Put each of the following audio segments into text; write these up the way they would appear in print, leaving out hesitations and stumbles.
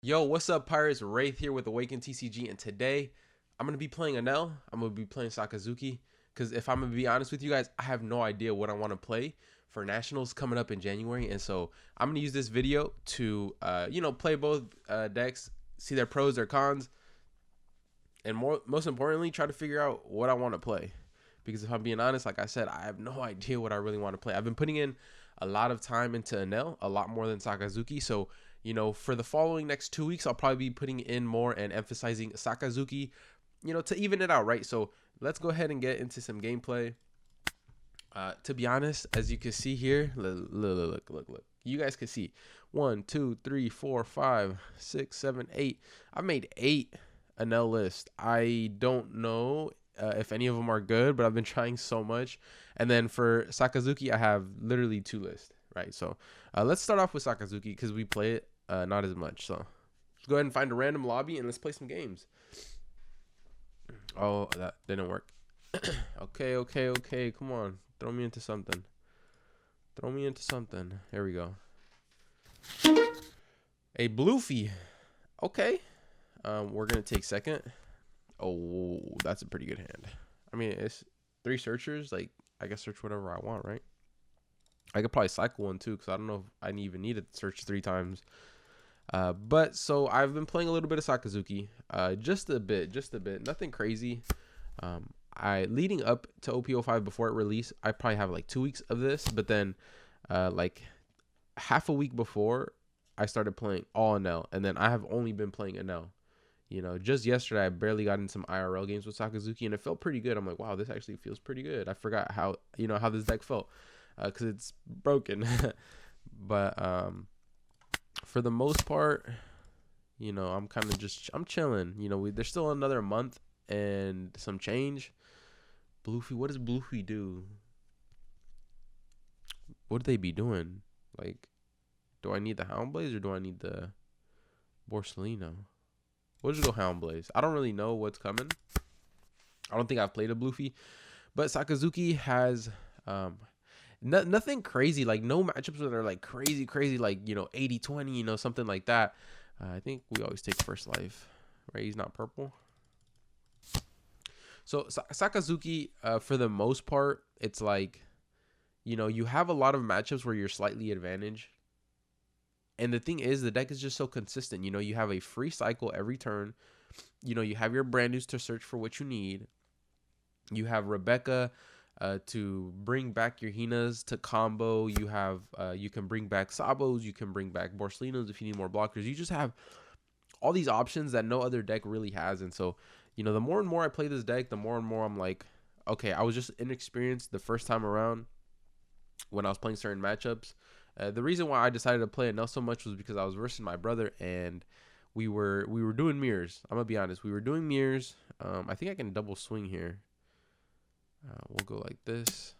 Yo, what's up, Pirates? Wraith here with Awaken TCG, and today I'm gonna be playing Enel. I'm gonna be playing Sakazuki. Cause if I'm gonna be honest with you guys, I have no idea what I want to play for nationals coming up in January, and so I'm gonna use this video to, play both decks, see their pros, their cons, and most importantly, try to figure out what I want to play. Because if I'm being honest, like I said, I have no idea what I really want to play. I've been putting in a lot of time into Enel, a lot more than Sakazuki. So, for the following next 2 weeks, I'll probably be putting in more and emphasizing Sakazuki, to even it out, right? So let's go ahead and get into some gameplay. To be honest, as you can see here, look. You guys can see 1, 2, 3, 4, 5, 6, 7, 8. I've made 8 Enel lists. I don't know if any of them are good, but I've been trying so much. And then for Sakazuki, I have literally 2 lists, right? So let's start off with Sakazuki because we play it not as much. So let's go ahead and find a random lobby and let's play some games. Oh, that didn't work. Okay. Come on. Throw me into something. Here we go. A Bluefy. Okay. We're going to take second. Oh, that's a pretty good hand. I mean, it's 3 searchers. Like, I can search whatever I want, right? I could probably cycle one too, because I don't know if I even need to search 3 times. But so I've been playing a little bit of Sakazuki, just a bit, nothing crazy. I leading up to OP05 before it released, I probably have like 2 weeks of this, but then like half a week before, I started playing all Enel, and then I have only been playing Enel. Just yesterday I barely got in some IRL games with Sakazuki, and it felt pretty good. I'm like, wow, this actually feels pretty good. I forgot how this deck felt, because it's broken. But for the most part, I'm kind of I'm chilling. There's still another month and some change. Bluefy, what does Bluefy do? What would they be doing? Like, do I need the Houndblaze or do I need the Borsalino? We'll just go Houndblaze. I don't really know what's coming. I don't think I've played a Bluefy, but Sakazuki has nothing crazy. Like, no matchups that are like crazy, like 80-20, something like that. I think we always take first life, right? He's not purple. So Sakazuki, for the most part, it's like, you have a lot of matchups where you're slightly advantaged. And the thing is, the deck is just so consistent. You have a free cycle every turn. You have your brand news to search for what you need. You have Rebecca to bring back your Hinas to combo. You have you can bring back Sabos. You can bring back Borsalinos if you need more blockers. You just have all these options that no other deck really has. And so, the more and more I play this deck, the more and more I'm like, okay, I was just inexperienced the first time around when I was playing certain matchups. The reason why I decided to play it not so much was because I was versing my brother and we were doing mirrors. I'm gonna be honest, we were doing mirrors. I think I can double swing here. We'll go like this.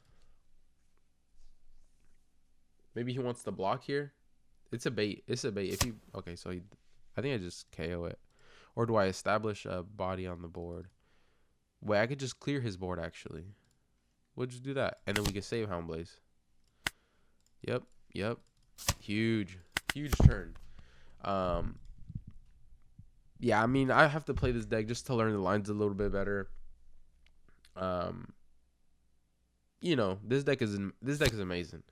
Maybe he wants to block here. It's a bait. If you okay, so I think I just KO it, or do I establish a body on the board? Wait, I could just clear his board actually. We'll just do that, and then we can save Houndblaze. Yep. Huge turn. Yeah, I mean, I have to play this deck just to learn the lines a little bit better. This deck is amazing.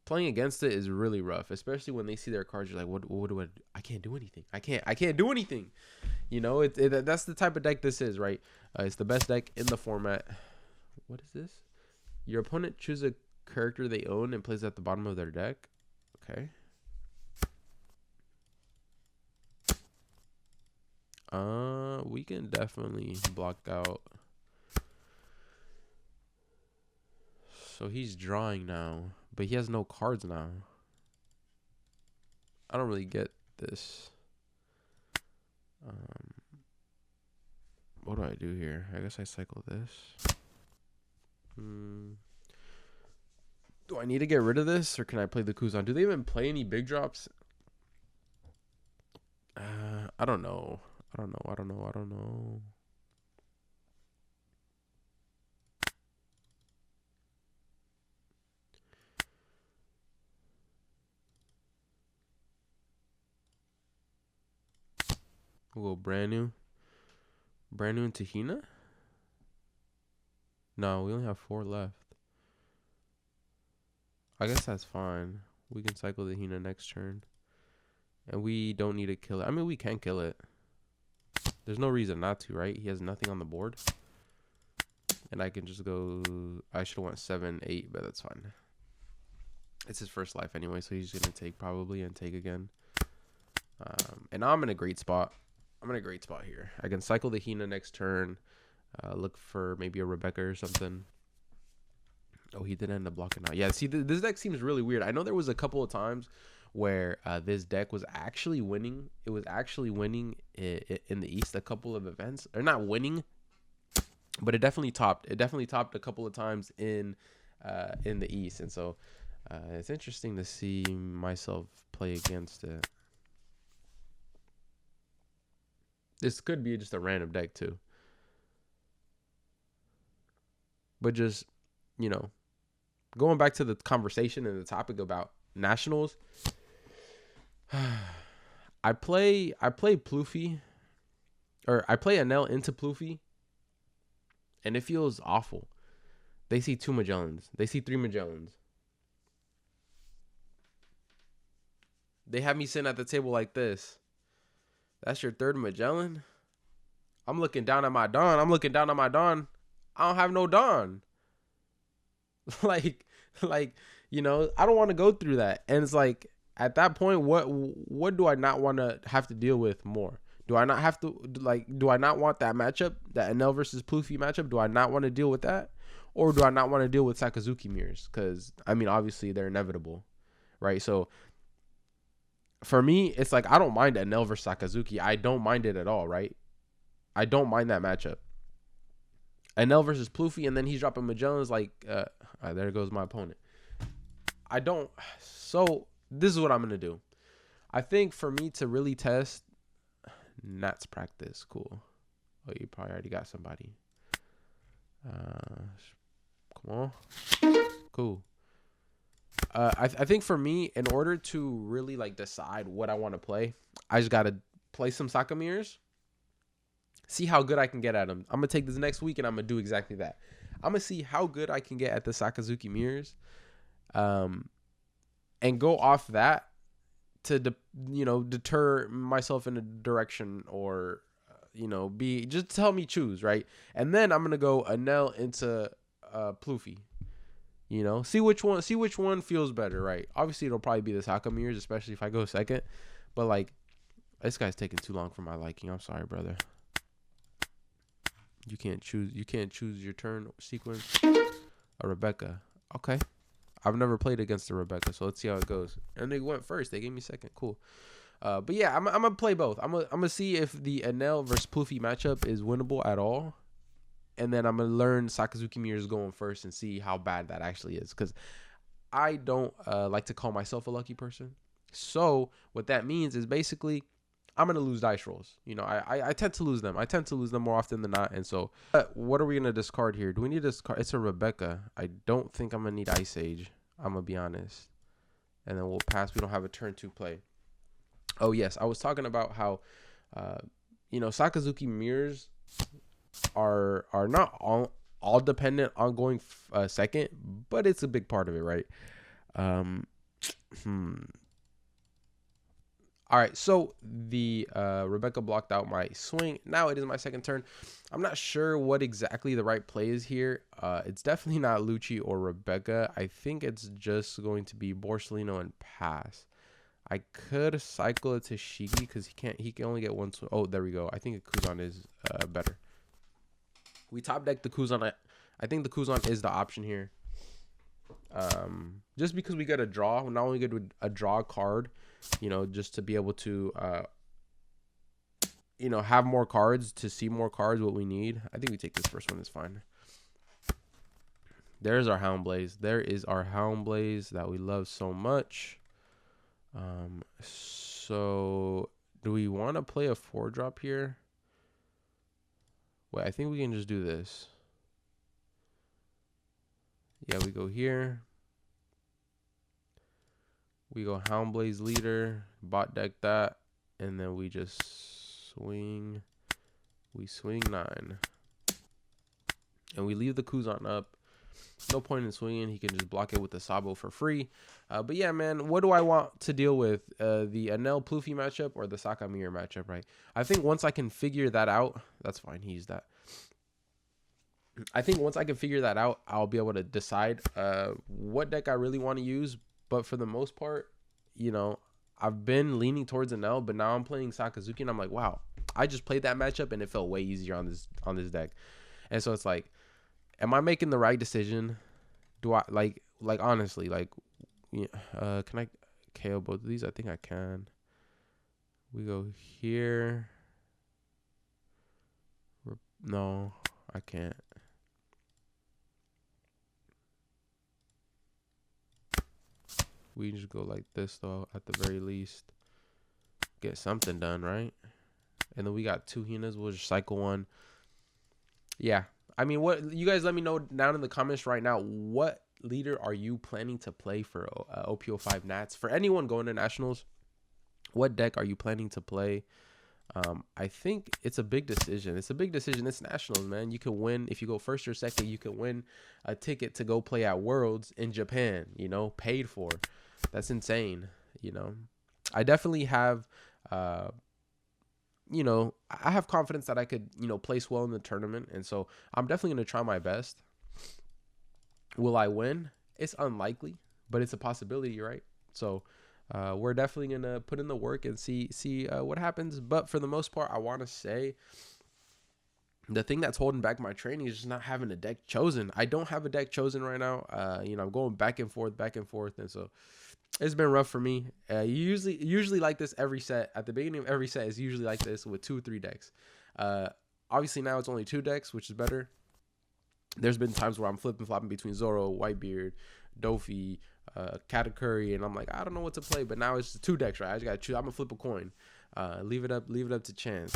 Playing against it is really rough, especially when they see their cards. You're like, what do I do? I can't do anything. I can't do anything. That's the type of deck this is, right? It's the best deck in the format. What is this? Your opponent chooses a character they own and plays at the bottom of their deck. Okay. We can definitely block out. So he's drawing now, but he has no cards now. I don't really get this. What do I do here? I guess I cycle this. Do I need to get rid of this, or can I play the Kuzan? Do they even play any big drops? I don't know. I don't know. We'll go brand new. Brand new into Hina? No, we only have 4 left. I guess that's fine. We can cycle the Hina next turn. And we don't need to kill it. I mean, we can kill it. There's no reason not to, right? He has nothing on the board. And I can just go... I should have went 7, 8, but that's fine. It's his first life anyway, so he's going to take probably and take again. And now I'm in a great spot. I'm in a great spot here. I can cycle the Hina next turn. Look for maybe a Rebecca or something. Oh, he did end up blocking out. Yeah, see, this deck seems really weird. I know there was a couple of times where this deck was actually winning. It was actually winning in the East a couple of events. Or not winning, but it definitely topped. It definitely topped a couple of times in the East. And so it's interesting to see myself play against it. This could be just a random deck too. But just, you know, going back to the conversation and the topic about nationals, I play Plouffe, or I play Enel into Plouffe, and it feels awful. They see 2 Magellans. They see 3 Magellans. They have me sitting at the table like this. That's your 3rd Magellan? I'm looking down at my Dawn. I don't have no Dawn. like, you know, I don't want to go through that. And it's like, at that point, what do I not want to have to deal with more? Do I not have to, do I not want that matchup, that Enel versus Plouffe matchup? Do I not want to deal with that? Or do I not want to deal with Sakazuki mirrors? Because, I mean, obviously, they're inevitable, right? So, for me, it's like, I don't mind Enel versus Sakazuki. I don't mind it at all, right? I don't mind that matchup. Enel versus Plouffe, and then he's dropping Magellan's like, there goes my opponent. I don't. So, this is what I'm going to do. I think for me to really test, Nats practice. Cool. Oh, you probably already got somebody. Come on. Cool. I think for me, in order to really like decide what I want to play, I just gotta play some Saka mirrors, see how good I can get at them. I'm gonna take this next week and I'm gonna do exactly that. I'm gonna see how good I can get at the Sakazuki mirrors, and go off that to deter myself in a direction, or be just tell me choose, right? And then I'm gonna go Enel into Plouffe. See which one feels better, right? Obviously, it'll probably be the Saka mirrors, especially if I go second. But like, this guy's taking too long for my liking. I'm sorry, brother. You can't choose your turn sequence. A Rebecca. Okay. I've never played against a Rebecca, so let's see how it goes. And they went first. They gave me second. Cool. But yeah, I'm gonna play both. I'm gonna see if the Enel versus Plouffe matchup is winnable at all. And then I'm going to learn Sakazuki mirrors going first and see how bad that actually is. Because I don't like to call myself a lucky person. So what that means is basically I'm going to lose dice rolls. I tend to lose them. I tend to lose them more often than not. And so what are we going to discard here? Do we need to discard? It's a Rebecca. I don't think I'm going to need Ice Age. I'm going to be honest. And then we'll pass. We don't have a turn 2 play. Oh, yes. I was talking about how, Sakazuki mirrors are not all dependent on going second, but it's a big part of it, right? All right, so the Rebecca blocked out my swing. Now it is my second turn. I'm not sure what exactly the right play is here. It's definitely not Lucci or Rebecca. I think it's just going to be Borsellino and pass. I could cycle it to Shigi because he can only get one. Oh, there we go. I think a Kuzan is better. We top deck the Kuzan. I think the Kuzan is the option here. Just because we get a draw, we're not only get a draw card, just to be able to, have more cards, to see more cards, what we need. I think we take this first one. It's fine. There's our Hound Blaze. There is our Hound Blaze that we love so much. So do we want to play a 4-drop here? Wait, I think we can just do this. Yeah, we go here. We go Hound Blaze leader, bot deck that, and then we just Swing. We swing 9. And we leave the Kuzan up. No point in swinging. He can just block it with the Sabo for free. But yeah, man, what do I want to deal with? The Enel Pluffy matchup or the Sakamir matchup, right? I think once I can figure that out, that's fine. He used that. I think once I can figure that out, I'll be able to decide what deck I really want to use. But for the most part, you know, I've been leaning towards Enel, but now I'm playing Sakazuki, and I'm like, wow, I just played that matchup, and it felt way easier on this deck. And so it's like, am I making the right decision? Do I like honestly, like, yeah, can I KO both of these? I think I can. We go here. No, I can't. We just go like this though, at the very least. Get something done, right? And then we got 2 Hinas. We'll just cycle 1. Yeah. I mean, what you guys let me know down in the comments right now. What leader are you planning to play for OP05 Nats? For anyone going to Nationals, what deck are you planning to play? I think it's a big decision. It's a big decision. It's Nationals, man. You can win. If you go first or second, you can win a ticket to go play at Worlds in Japan, you know, paid for. That's insane, you know. I definitely have, you know, I have confidence that I could, you know, place well in the tournament. And so I'm definitely going to try my best. Will I win? It's unlikely, but it's a possibility, right? So we're definitely going to put in the work and see what happens. But for the most part, I want to say the thing that's holding back my training is just not having a deck chosen. I don't have a deck chosen right now. You know, I'm going back and forth. And so it's been rough for me. Usually like this every set. At the beginning of every set is usually like this with 2 or 3 decks. Obviously now it's only 2 decks, which is better. There's been times where I'm flopping between Zoro, Whitebeard, Dofi, Katakuri, and I'm like, I don't know what to play. But now it's 2 decks, right? I just gotta choose. I'm gonna flip a coin. Leave it up to chance.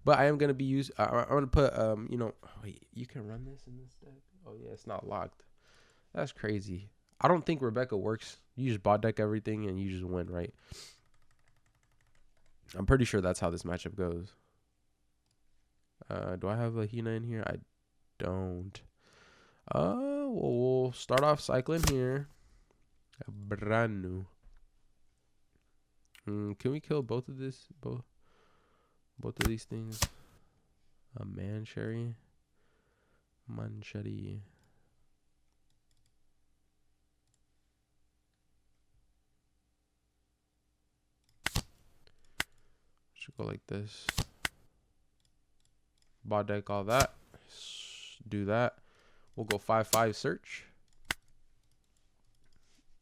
But I am gonna be I'm gonna put you know, wait, you can run this in this deck. Oh yeah, it's not locked. That's crazy. I don't think Rebecca works. You just bot deck everything and you just win, right? I'm pretty sure that's how this matchup goes. Do I have a Hina in here? I don't. Well, we'll start off cycling here. Brand new. Can we kill both of this? Both of these things? A Mancheri. Should go like this. Bot deck all that. Do that. We'll go 5/5 search.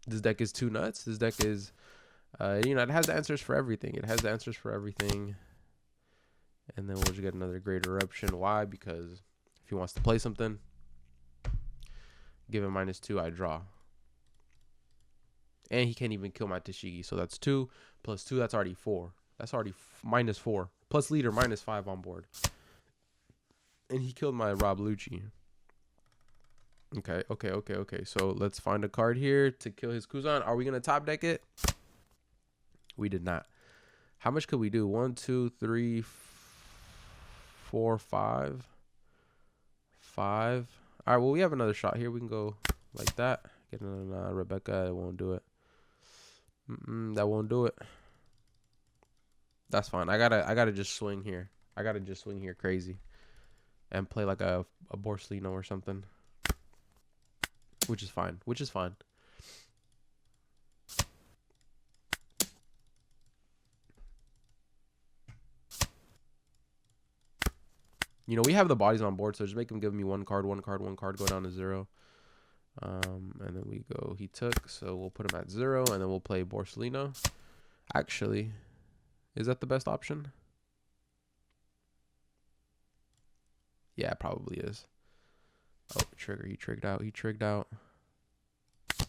This deck is too nuts. This deck is, you know, it has the answers for everything. And then we'll just get another Great Eruption. Why? Because if he wants to play something, give him -2, I draw. And he can't even kill my Tashigi. So that's 2 plus 2. That's already 4. That's already -4. Plus leader -5 on board. And he killed my Rob Lucci. Okay. So let's find a card here to kill his Kuzan. Are we going to top deck it? We did not. How much could we do? 1, 2, 3, 4, 5. 5. All right, well, we have another shot here. We can go like that. Get another Rebecca. That won't do it. That won't do it. That's fine. I gotta just swing here. Crazy. And play like a Borsalino or something. Which is fine. You know, we have the bodies on board, so just make him give me one card, go down to 0. And then we go, he took, so we'll put him at 0, and then we'll play Borsalino. Actually, is that the best option? Yeah, it probably is. Oh, trigger, he trigged out.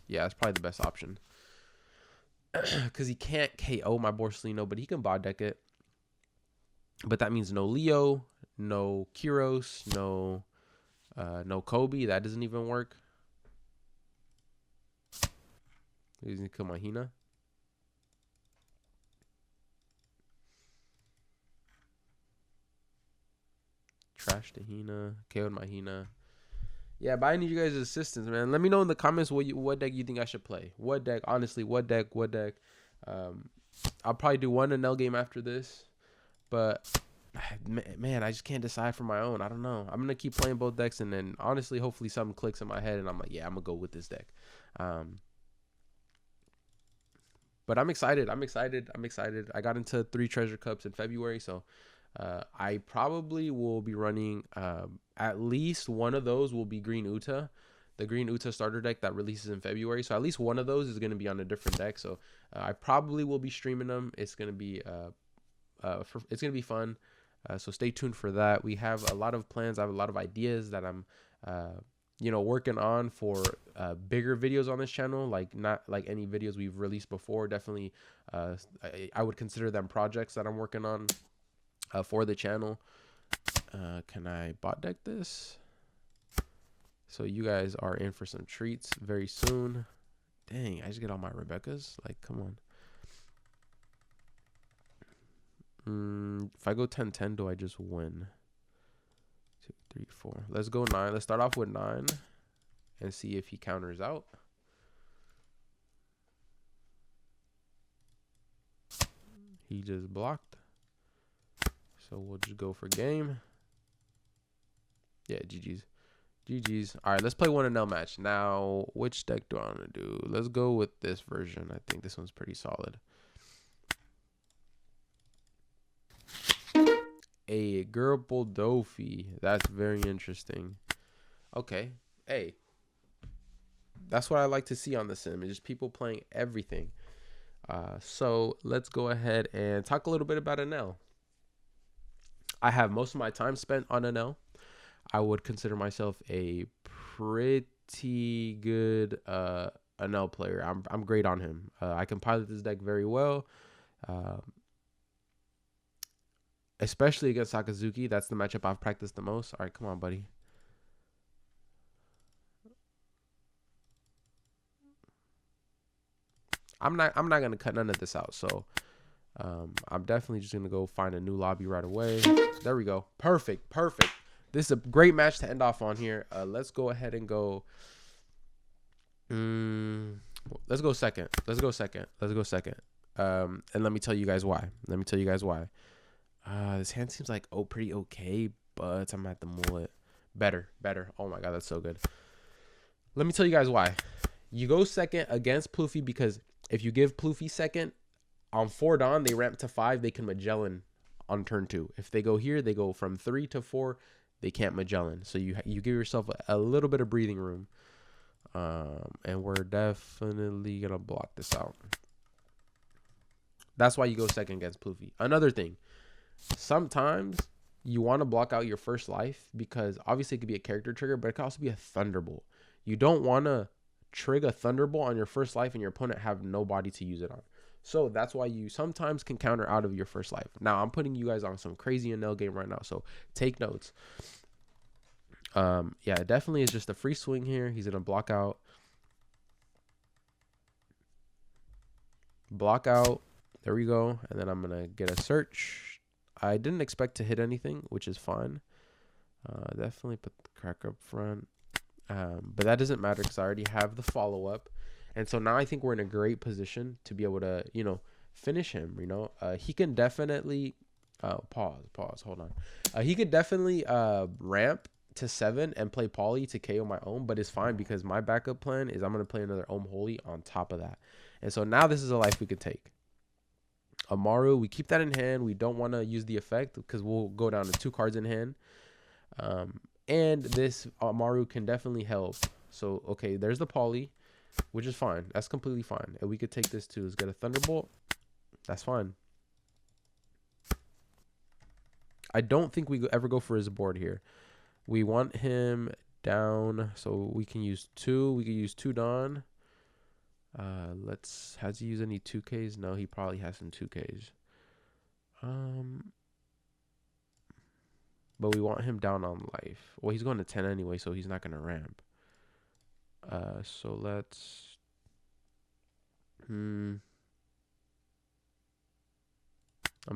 Yeah, it's probably the best option. Because he can't KO my Borsalino, but he can bot deck it. But that means no Leo, no Kyros, no Kobe. That doesn't even work. He's gonna kill my Hina. Trash the Hina. KO'd my Hina. Yeah, but I need you guys' assistance, man. Let me know in the comments what deck you think I should play. What deck, honestly, what deck? I'll probably do one Enel game after this, but man, I just can't decide for my own. I don't know. I'm gonna keep playing both decks, and then honestly, hopefully something clicks in my head, and I'm like, yeah, I'm gonna go with this deck. But I'm excited. I got into 3 treasure cups in February, so I probably will be running at least one of those will be Green Uta, the Green Uta starter deck that releases in February. So at least one of those is going to be on a different deck. So I probably will be streaming them. It's going to be it's going to be fun. So stay tuned for that. We have a lot of plans. I have a lot of ideas that I'm working on for bigger videos on this channel, like not like any videos we've released before. Definitely I would consider them projects that I'm working on for the channel. Can I bot deck this? So you guys are in for some treats very soon. Dang, I just get all my Rebecca's. Like, come on. If I go 10-10, do I just win? 2, 3, 4. Let's go 9. Let's start off with 9 and see if he counters out. He just blocked. So we'll just go for game. Yeah, GG's. GG's. All right, let's play one Enel match. Now, which deck do I want to do? Let's go with this version. I think this one's pretty solid. A Gerbil Dofi. That's very interesting. Okay. Hey. That's what I like to see on the sim. It's just people playing everything. So let's go ahead and talk a little bit about Enel. I have most of my time spent on Enel. I would consider myself a pretty good Enel player. I'm great on him. I can pilot this deck very well, especially against Sakazuki. That's the matchup I've practiced the most. All right, come on, buddy. I'm not gonna cut none of this out. So I'm definitely just gonna go find a new lobby right away. There we go. Perfect. This is a great match to end off on here. Let's go ahead and go. Let's go second. And let me tell you guys why. This hand seems like pretty okay, but I'm at the mullet. Better. Oh my god, that's so good. Let me tell you guys why. You go second against Ploofy because if you give Ploofy second on 4 Dawn, they ramp to 5. They can Magellan on turn 2. If they go here, they go from 3 to 4. They can't Magellan. So you give yourself a little bit of breathing room. And we're definitely going to block this out. That's why you go second against Ploofy. Another thing. Sometimes you want to block out your first life because obviously it could be a character trigger, but it could also be a Thunderbolt. You don't want to trigger a Thunderbolt on your first life and your opponent have nobody to use it on. So that's why you sometimes can counter out of your first life. Now I'm putting you guys on some crazy Enel game right now, so take notes. Yeah, it definitely is just a free swing here. He's gonna block out. There we go. And then I'm gonna get a search. I didn't expect to hit anything, which is fine. Definitely put the crack up front. But that doesn't matter because I already have the follow-up. And so now I think we're in a great position to be able to, finish him, He can definitely pause, hold on. He could definitely ramp to 7 and play Poly to KO my Ohm, but it's fine because my backup plan is I'm going to play another Ohm Holy on top of that. And so now this is a life we could take. Amaru, we keep that in hand. We don't want to use the effect because we'll go down to 2 cards in hand. And this Amaru can definitely help. So, okay, there's the Poly, which is fine. That's completely fine. And we could take this too. Let's get a Thunderbolt. That's fine. I don't think we ever go for his board here. We want him down, so we can use 2. We can use 2 Dawn. Has he used any 2Ks? No, he probably has some 2Ks. But we want him down on life. Well, he's going to 10 anyway, so he's not going to ramp. So let's... I'm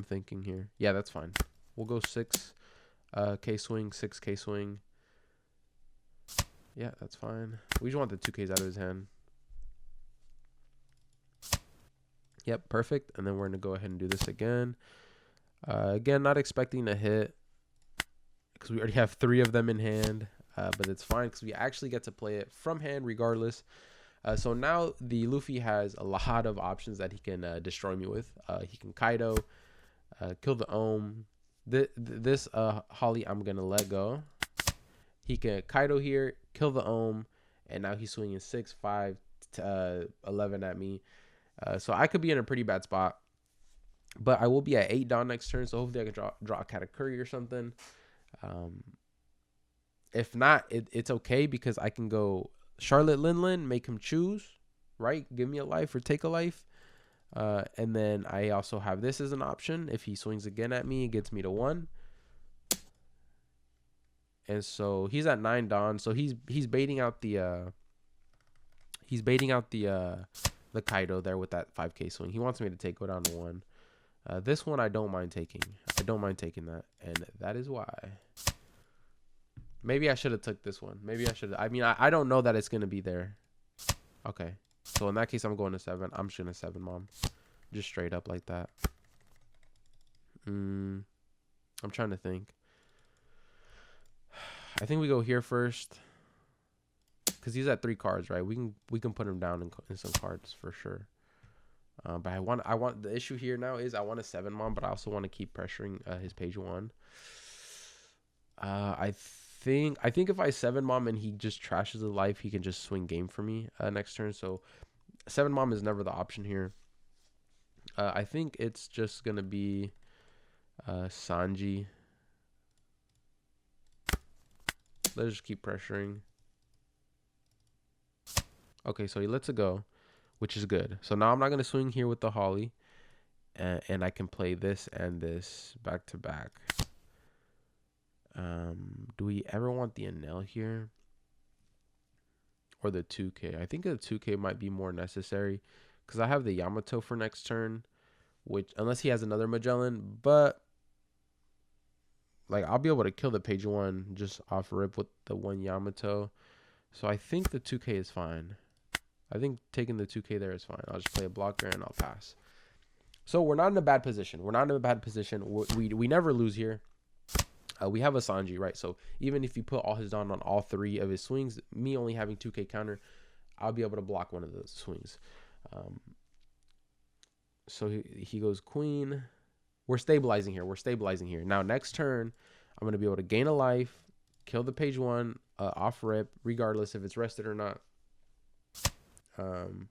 thinking here. Yeah, that's fine. We'll go 6. K swing, 6K swing. Yeah, that's fine. We just want the 2Ks out of his hand. Yep, perfect. And then we're going to go ahead and do this again. Again, not expecting a hit because we already have 3 of them in hand. But it's fine because we actually get to play it from hand regardless. So now the Luffy has a lot of options that he can destroy me with. He can Kaido, kill the Ohm. This Holly I'm going to let go. He can Kaido here, kill the Ohm, and now he's swinging 6, 5, 11 at me. So I could be in a pretty bad spot. But I will be at 8 down next turn, so hopefully I can draw a Katakuri or something. If not, it's okay because I can go Charlotte Linlin, make him choose, right? Give me a life or take a life. And then I also have this as an option. If he swings again at me, it gets me to 1. And so he's at 9 Dawn. So he's baiting out the Kaido there with that 5K swing. He wants me to go down to 1. This one I don't mind taking. I don't mind taking that, and that is why. Maybe I should have took this one. Maybe I should. I mean, I don't know that it's gonna be there. Okay, so in that case, I'm going to 7. I'm just gonna 7 mom, just straight up like that. I'm trying to think. I think we go here first because he's at 3 cards, right? We can put him down in some cards for sure. But I want the issue here now is I want a 7 mom, but I also want to keep pressuring his page 1. I think if I 7 mom and he just trashes the life, he can just swing game for me next turn. So 7 mom is never the option here. I think it's just gonna be Sanji. Let's just keep pressuring. Okay, so he lets it go, which is good. So now I'm not going to swing here with the Holly. And I can play this and this back to back. Do we ever want the Enel here? Or the 2K? I think the 2K might be more necessary. Because I have the Yamato for next turn. Which, unless he has another Magellan. But like, I'll be able to kill the page 1 just off rip with the 1 Yamato. So I think the 2K is fine. I think taking the 2K there is fine. I'll just play a blocker and I'll pass. So we're not in a bad position. We never lose here. We have a Sanji, right? So even if you put all his Dawn on all 3 of his swings, me only having 2K counter, I'll be able to block one of those swings. So he goes Queen. We're stabilizing here. Now next turn, I'm going to be able to gain a life, kill the page 1 off rip, regardless if it's rested or not. I'm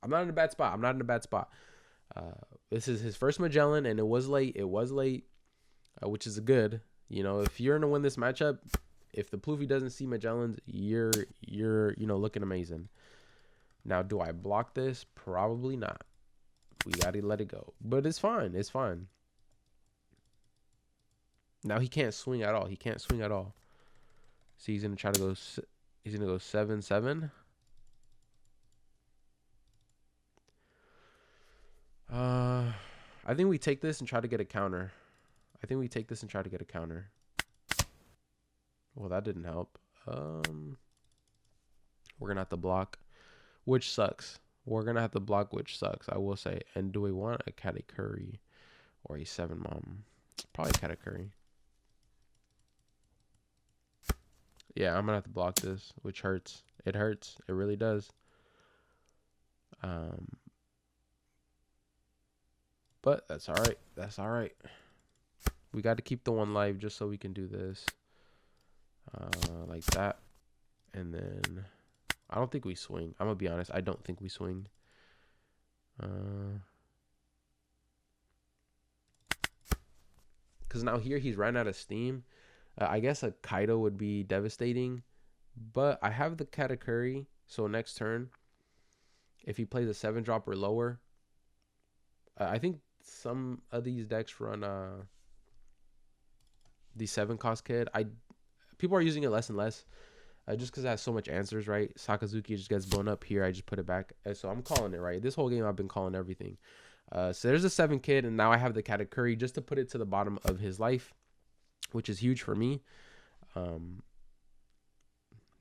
not in a bad spot. This is his first Magellan, and it was late, which is good. You know, if you're gonna win this matchup, if the Pluffy doesn't see Magellans, you're looking amazing. Now, do I block this? Probably not. We gotta let it go, but it's fine. Now he can't swing at all. See, he's gonna try to go. He's gonna go 7-7. I think we take this and try to get a counter. Well, that didn't help. We're gonna have to block, which sucks. I will say. And do we want a Katakuri or a 7 mom? Probably Katakuri. Yeah, I'm gonna have to block this, which hurts. It hurts. It really does. But that's all right. We got to keep the 1 life just so we can do this. Like that. And then I don't think we swing. I'm going to be honest. I don't think we swing. Because now here he's ran out of steam. I guess a Kaido would be devastating. But I have the Katakuri. So next turn, if he plays a 7 drop or lower, I think some of these decks run the 7 cost kid. People are using it less and less just because it has so much answers, right? Sakazuki just gets blown up here. I just put it back. So I'm calling it, right? This whole game I've been calling everything. So there's a 7 kid, and now I have the Katakuri just to put it to the bottom of his life. which is huge for me.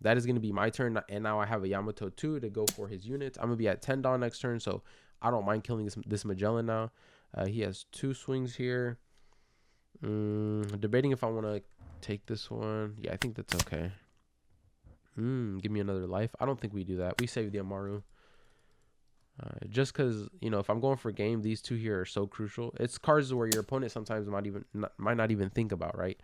That is going to be my turn. And now I have a Yamato 2 to go for his units. I'm going to be at 10 Dawn next turn, so I don't mind killing this Magellan now. He has 2 swings here. Debating if I want to take this one. Yeah, I think that's okay. Give me another life. I don't think we do that. We save the Amaru. Just because, you know, if I'm going for game, these 2 here are so crucial. It's cards where your opponent sometimes might not even think about, right?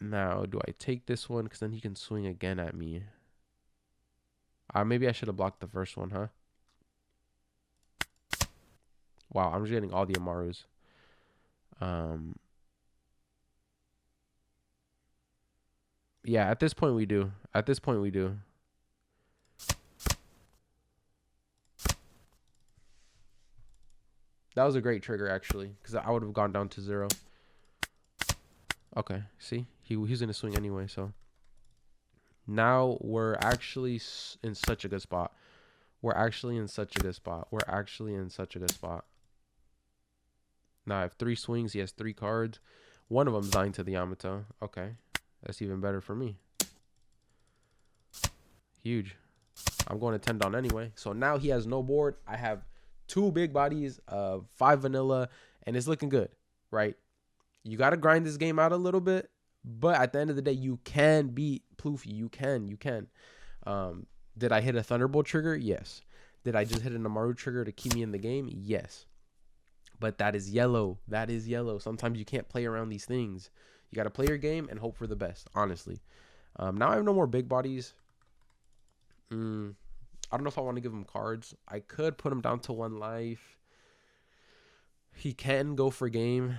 Now, do I take this one? Because then he can swing again at me. Maybe I should have blocked the first one, huh? Wow, I'm just getting all the Amarus. Yeah, at this point we do. At this point we do. That was a great trigger, actually, because I would have gone down to 0. Okay, see? He's going to swing anyway, so. Now we're actually in such a good spot. We're actually in such a good spot. We're actually in such a good spot. Now I have 3 swings. He has 3 cards. One of them's dying to the Yamato. Okay, that's even better for me. Huge. I'm going to 10 down anyway. So now he has no board. I have 2 big bodies of 5 vanilla, and it's looking good, right? You got to grind this game out a little bit, but at the end of the day, you can beat Plouffe. You can. Did I hit a Thunderbolt trigger? Yes. Did I just hit an Amaru trigger to keep me in the game? Yes. But that is yellow. That is yellow. Sometimes you can't play around these things. You got to play your game and hope for the best, honestly. Now I have no more big bodies. I don't know if I want to give him cards. I could put him down to 1 life. He can go for game.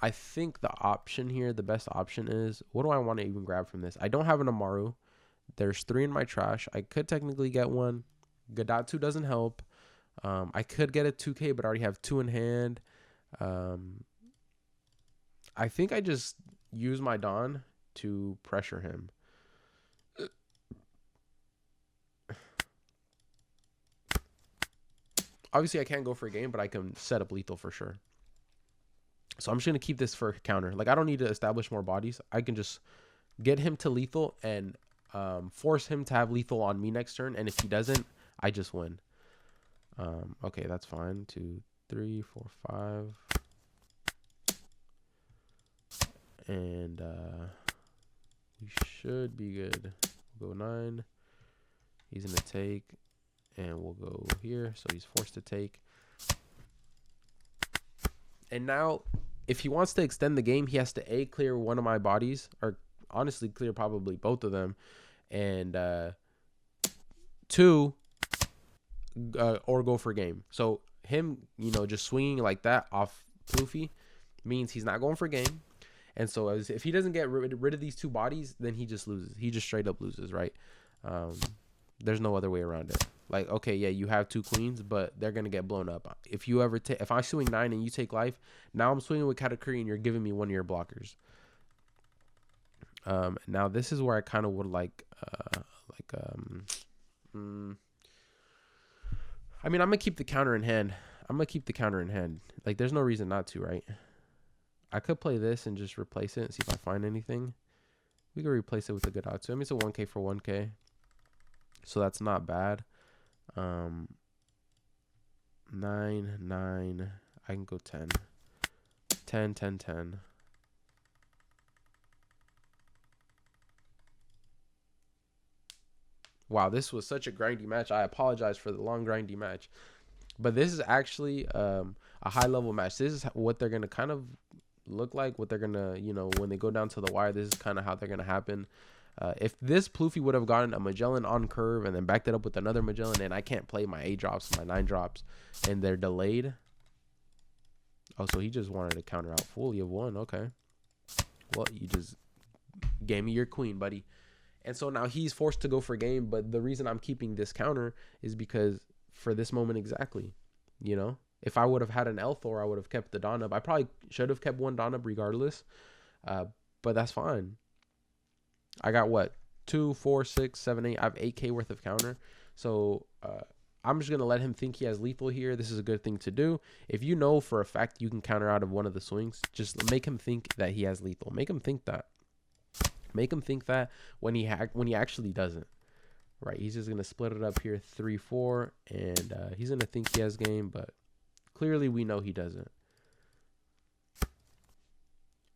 I think the option here, the best option is, what do I want to even grab from this? I don't have an Amaru. There's 3 in my trash. I could technically get 1. Gadatsu doesn't help. I could get a 2K, but I already have 2 in hand. I think I just use my Dawn to pressure him. Obviously, I can't go for a game, but I can set up lethal for sure. So I'm just going to keep this for counter. Like, I don't need to establish more bodies. I can just get him to lethal and force him to have lethal on me next turn. And if he doesn't, I just win. Okay, that's fine. 2, 3, 4, 5. And we should be good. We'll go 9. He's going to take. And we'll go here. So he's forced to take. And now, if he wants to extend the game, he has to A, clear one of my bodies. Or honestly, clear probably both of them. And 2, or go for game. So him, you know, just swinging like that off Plouffe means he's not going for game. And so if he doesn't get rid of these 2 bodies, then he just loses. He just straight up loses, right? There's no other way around it. Like, okay, yeah, you have 2 queens, but they're gonna get blown up. If you ever if I swing 9 and you take life, now I'm swinging with Katakuri and you're giving me one of your blockers. Now this is where I kind of would like I mean, I'm gonna keep the counter in hand. Like, there's no reason not to, right? I could play this and just replace it and see if I find anything. We could replace it with a Gadatsu. I mean, it's a 1K for 1K. So that's not bad. 9, 9. I can go 10. 10, 10, 10. Wow, this was such a grindy match. I apologize for the long grindy match. But this is actually a high-level match. This is what they're going to kind of look like, what they're going to, you know, when they go down to the wire, this is kind of how they're going to happen. If this Plouffe would have gotten a Magellan on curve and then backed it up with another Magellan, and I can't play my 8 drops, my 9 drops, and they're delayed. Oh, so he just wanted to counter out full. You have 1. Okay. Well, you just gave me your queen, buddy. And so now he's forced to go for game. But the reason I'm keeping this counter is because for this moment exactly, you know, if I would have had an Elthor, I would have kept the Dawn up. I probably should have kept 1 Dawn up regardless. But that's fine. I got what? 2, 4, 6, 7, 8. I have 8K worth of counter. So I'm just going to let him think he has lethal here. This is a good thing to do. If you know for a fact you can counter out of one of the swings, just make him think that he has lethal. Make him think that. Make him think that when he actually doesn't. Right, he's just going to split it up here 3-4, and he's going to think he has game, but clearly we know he doesn't.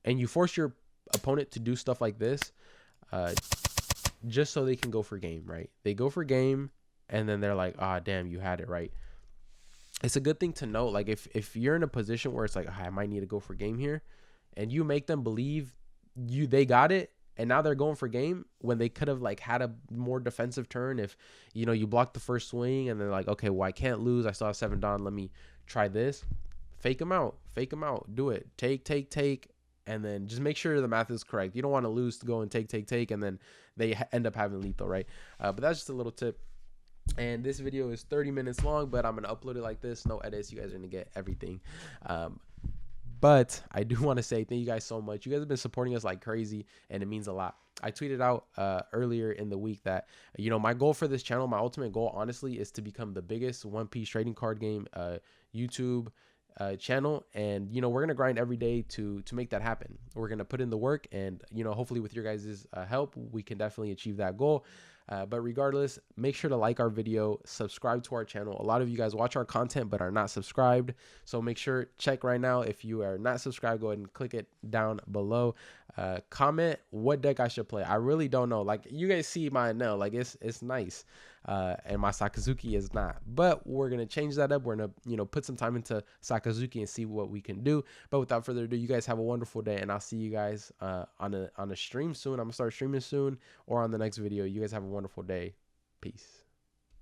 And you force your opponent to do stuff like this just so they can go for game, right? They go for game, and then they're like, ah, damn, you had it, right? It's a good thing to know, like, if you're in a position where it's like, I might need to go for game here, and you make them believe they got it, and now they're going for game when they could have like had a more defensive turn. If, you know, you block the first swing and they're like, okay, well, I can't lose. I still have 7 down. Let me try this. Fake them out. Fake them out. Do it. Take. And then just make sure the math is correct. You don't want to lose to go and take. And then they end up having lethal, right? But that's just a little tip. And this video is 30 minutes long, but I'm going to upload it like this. No edits. You guys are going to get everything. But I do want to say thank you guys so much. You guys have been supporting us like crazy, and it means a lot. I tweeted out earlier in the week that, you know, my goal for this channel, my ultimate goal, honestly, is to become the biggest One Piece trading card game YouTube channel. And, you know, we're going to grind every day to make that happen. We're going to put in the work, and, you know, hopefully with your guys' help, we can definitely achieve that goal. But regardless, make sure to like our video, subscribe to our channel. A lot of you guys watch our content but are not subscribed. So make sure, check right now. If you are not subscribed, go ahead and click it down below. Comment what deck I should play. I really don't know. Like, you guys see my Enel, like it's nice. And my Sakazuki is not. But we're going to change that up. We're going to, you know, put some time into Sakazuki and see what we can do. But without further ado, you guys have a wonderful day, and I'll see you guys on a stream soon. I'm going to start streaming soon, or on the next video. You guys have a wonderful day. Peace.